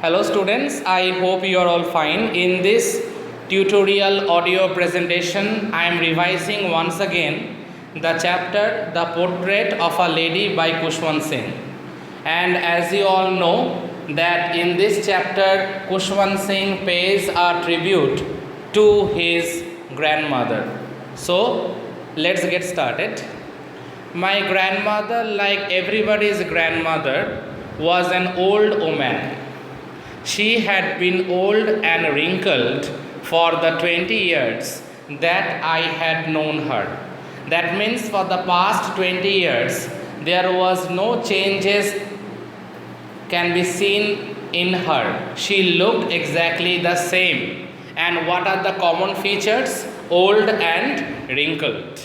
Hello students, I hope you are all fine. In this tutorial audio presentation, I am revising once again the chapter The Portrait of a Lady by Khushwant Singh. And as you all know that in this chapter, Khushwant Singh pays a tribute to his grandmother. So let's get started. My grandmother, like everybody's grandmother, was an old woman. She had been old and wrinkled for the 20 years that I had known her. That means for the past 20 years, there was no changes can be seen in her. She looked exactly the same. And what are the common features? Old and wrinkled.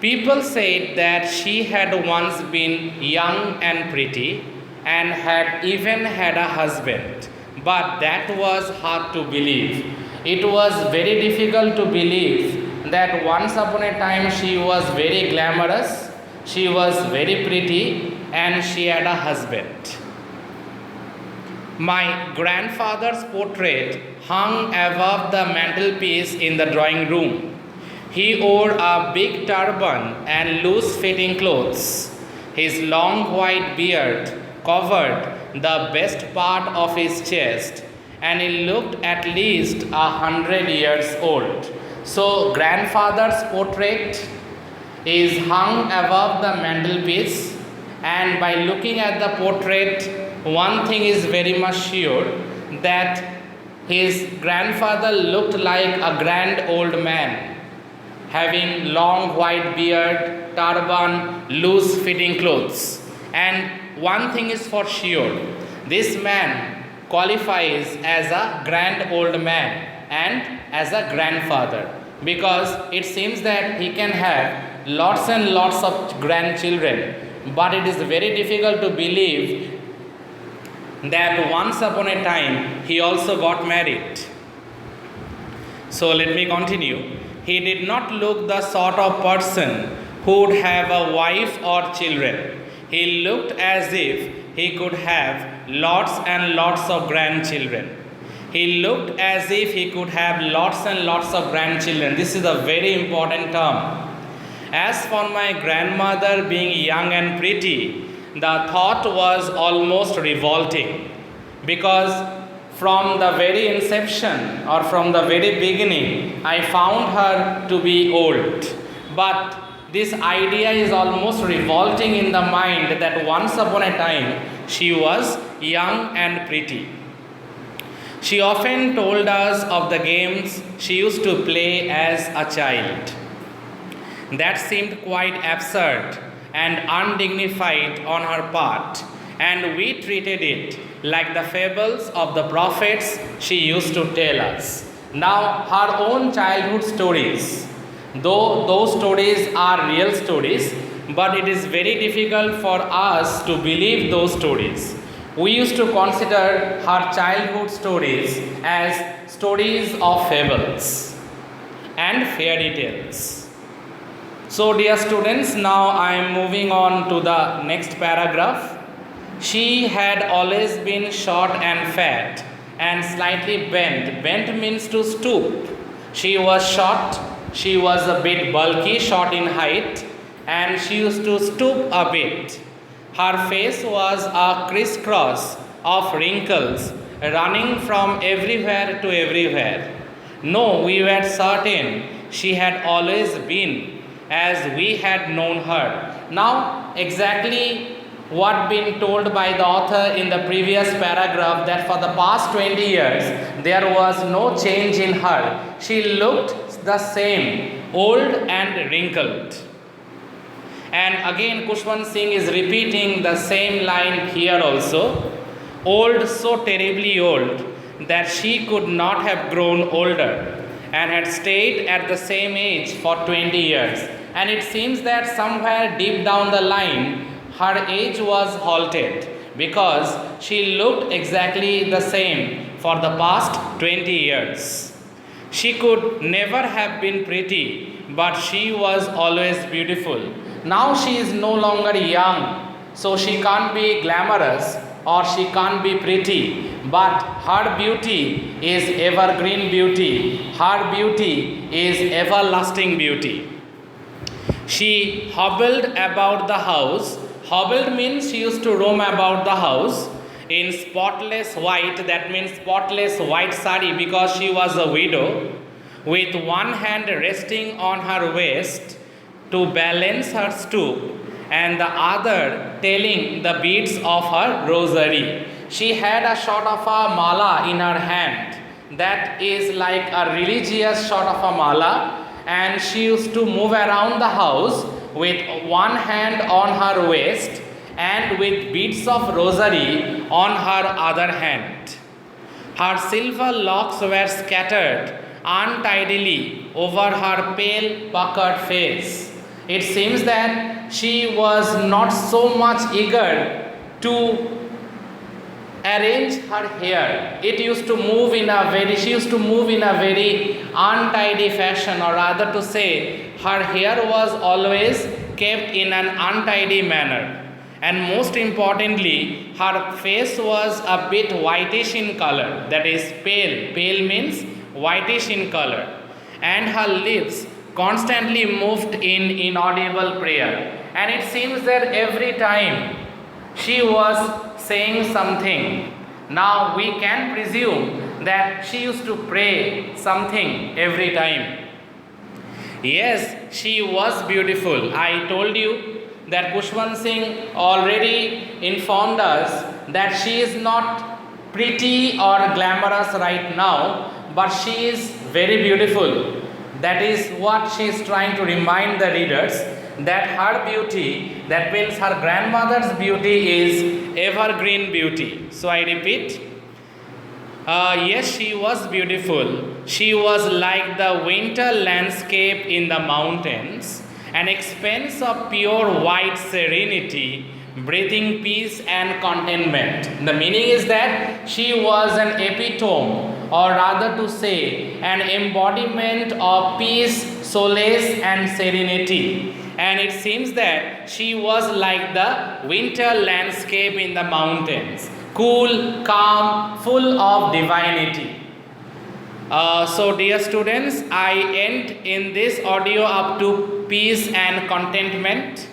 People said that she had once been young and pretty and had even had a husband, but that was hard to believe. It was very difficult to believe that once upon a time she was very glamorous, she was very pretty, and she had a husband. My grandfather's portrait hung above the mantelpiece in the drawing room. He wore a big turban and loose fitting clothes. His long white beard covered the best part of his chest, and he looked at least 100 years old. So, grandfather's portrait is hung above the mantelpiece, and by looking at the portrait, one thing is very much sure that his grandfather looked like a grand old man having long white beard, turban, loose fitting clothes. And one thing is for sure, this man qualifies as a grand old man and as a grandfather, because it seems that he can have lots and lots of grandchildren, but it is very difficult to believe that once upon a time he also got married. So let me continue. He did not look the sort of person who would have a wife or children. He looked as if he could have lots and lots of grandchildren. He looked as if he could have lots and lots of grandchildren. This is a very important term. As for my grandmother being young and pretty, the thought was almost revolting, because from the very inception or from the very beginning, I found her to be old. But this idea is almost revolting in the mind that once upon a time she was young and pretty. She often told us of the games she used to play as a child. That seemed quite absurd and undignified on her part, and we treated it like the fables of the prophets she used to tell us. Now, her own childhood stories, though those stories are real stories, but it is very difficult for us to believe those stories. We used to consider her childhood stories as stories of fables and fairy tales. So, dear students, now I am moving on to the next paragraph. She had always been short and fat and slightly bent. Bent means to stoop. She was short, she was a bit bulky, short in height, and she used to stoop a bit. Her face was a crisscross of wrinkles running from everywhere to everywhere. No, we were certain she had always been as we had known her. Now, exactly what been told by the author in the previous paragraph, that for the past 20 years there was no change in her. She looked the same, old and wrinkled. And again Khushwant Singh is repeating the same line here also. Old, so terribly old that she could not have grown older and had stayed at the same age for 20 years. And it seems that somewhere deep down the line her age was halted, because she looked exactly the same for the past 20 years. She could never have been pretty, but she was always beautiful. Now she is no longer young so she can't be glamorous or she can't be pretty, but her beauty is evergreen beauty. Her beauty is everlasting beauty. She hobbled about the house. Hobbled means she used to roam about the house in spotless white, that means spotless white sari, because she was a widow, with one hand resting on her waist to balance her stoop and the other telling the beads of her rosary. She had a sort of a mala in her hand, that is like a religious sort of a mala, and she used to move around the house with one hand on her waist and with beads of rosary on her other hand. Her silver locks were scattered untidily over her pale puckered face. It seems that she was not so much eager to arrange her hair. It used to move in a very, she used to move in a very untidy fashion, or rather to say, her hair was always kept in an untidy manner. And most importantly, her face was a bit whitish in color, that is pale. Pale means whitish in color. And her lips constantly moved in inaudible prayer. And it seems that every time she was saying something. Now we can presume that she used to pray something every time. Yes, she was beautiful. I told you that Khushwant Singh already informed us that she is not pretty or glamorous right now, but she is very beautiful. That is what she is trying to remind the readers, that her beauty, that means her grandmother's beauty, is evergreen beauty. So I repeat, yes, she was beautiful. She was like the winter landscape in the mountains, an expanse of pure white serenity, breathing peace and contentment. The meaning is that she was an epitome, or rather to say, an embodiment of peace, solace and serenity. And it seems that she was like the winter landscape in the mountains, cool, calm, full of divinity. So dear students, I end in this audio up to peace and contentment.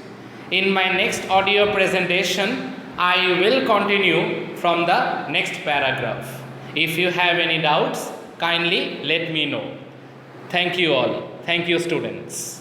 In my next audio presentation, I will continue from the next paragraph. If you have any doubts, kindly let me know. Thank you all. Thank you, students.